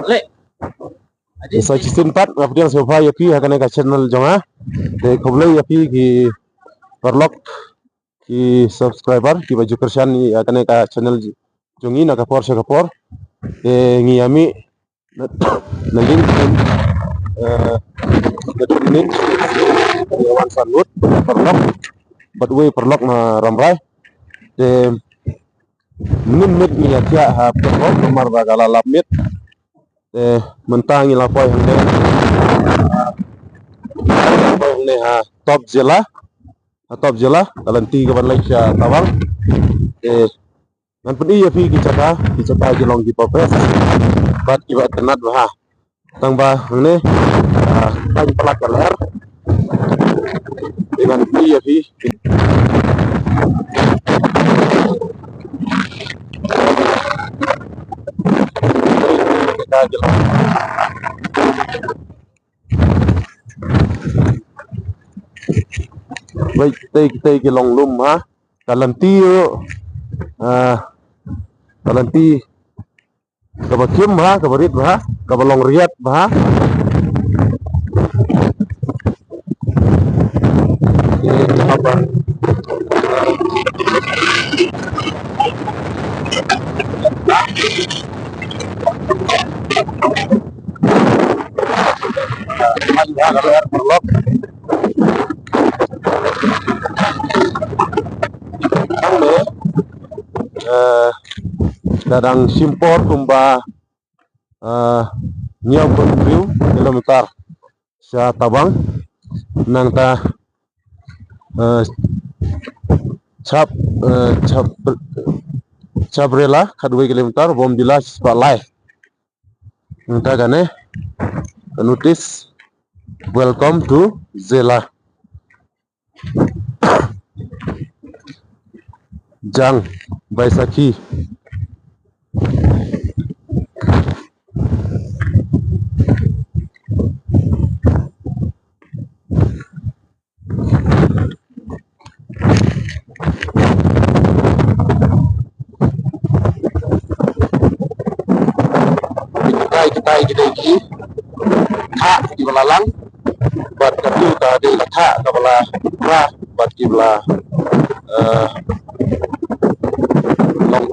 Le. Sa chisin pat kapdian sofa yapi hakane ka channel jonga de khoblai yapi ki perlok ki subscriber ki baju kersan ni hakane ka channel jongi na kapor sa kapor de ngiyami na link menit wan sanut perlok but we perlok na ramrai de min ni ya ha perlok nomor bagala lapmit mentangi lapoi hande ha top jela kalanti ke Malaysia tawang nan pun iya fi kicaka jelong di popes bat iba tenat bah tangba hande kan pelak kaler dengan iya fi kita jelong baik kita jelong lum ha kalanti kalanti kabakim ha kabarit ha kabalong riat ha apa dadang simpor kumba nyaw pun kilometer sa tabang nang ta chabrela kadwe kilometer bom dila spalai nang ta gane notice welcome to Zela Jang Baisakhi kita tha di belalang buat katu ka de tha ka bala ra buat ki bala long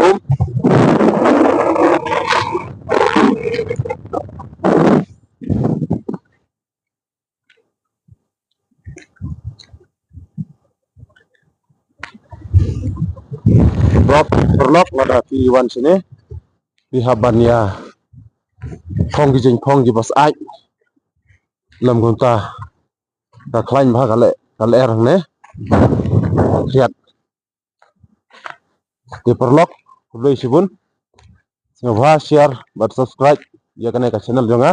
drop perlok ada di wan sini di habannya phong di bas ai lam gonta ka klain ba kale rang ne lihat di perlok boleh sibun ngaba share bat subscribe ya kane ka channel jonga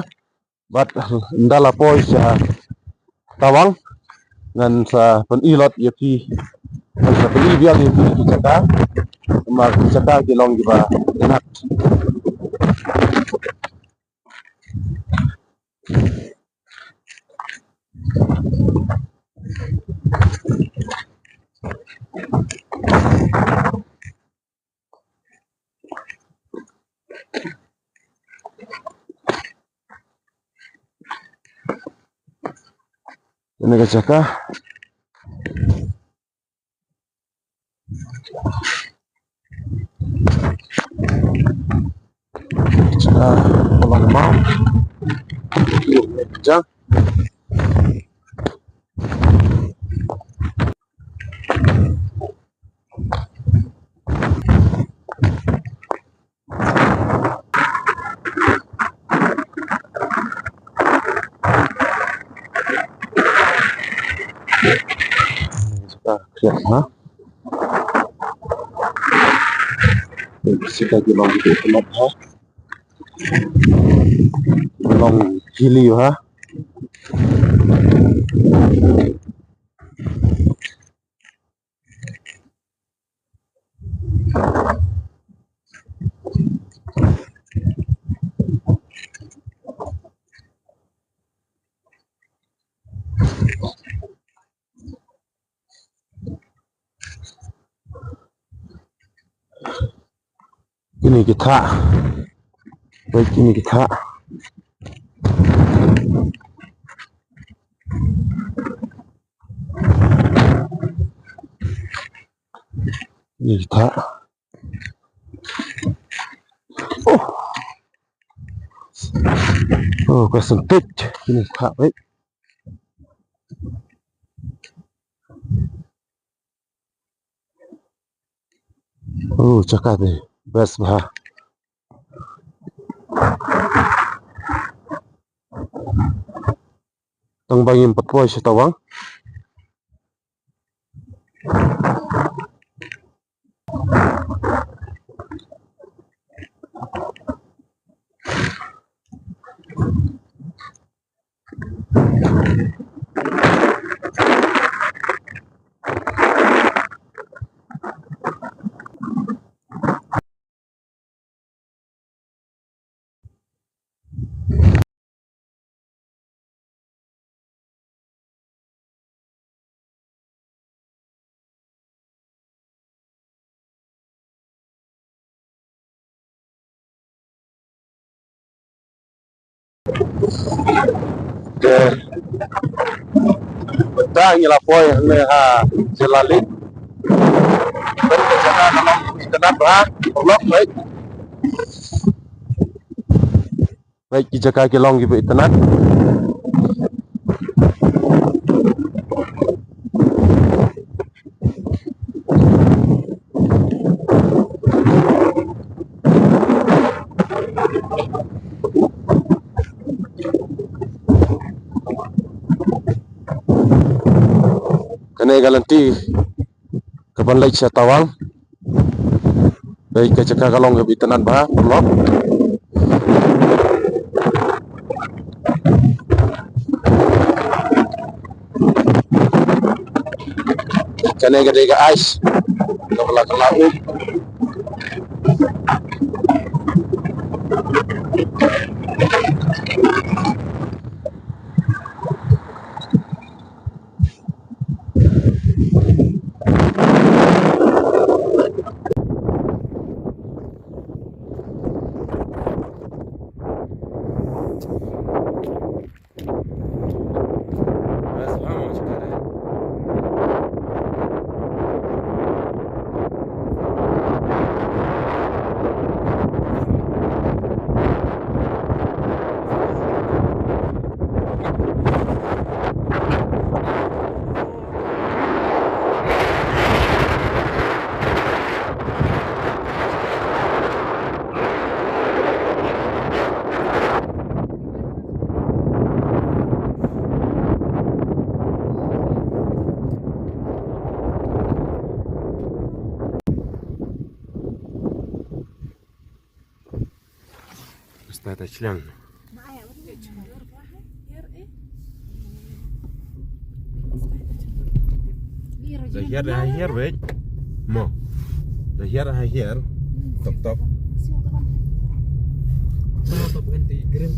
bat ndala po sa tawang ngan sa penilot ya ki sa penibia di Jakarta mar Jakarta di long di ba enak ini kacaka pulang mau jang lihat ha kita jelong itu tempat ha jelong gili ha ini kita baik ini kita Ini kita. Oh, kesempit. Ini kak, baik. Oh, cakap deh. Best bah. Tang bangi 4 poin sa tawang. Betang ila poy ha jelalit. Berkecana dalam internet bah. Blog baik. Baik jika kilong gitu internet. Kena galanti kapan lagi saya tawang. Baik kecaka kalong ke bitanan bah blog. Kena gede ke ice. Kalau kelau. Stata chlang. Hier weet. Mo. Hier. Top. Top ganti green.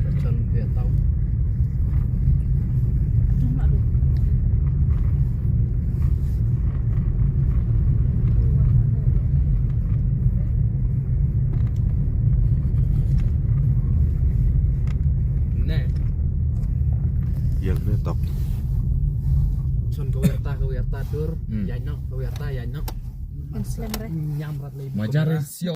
Macam dia tahu. Yang top. Son kau yarta dur, yanok kau yarta yanok. Nyamrat lagi. Majar sio.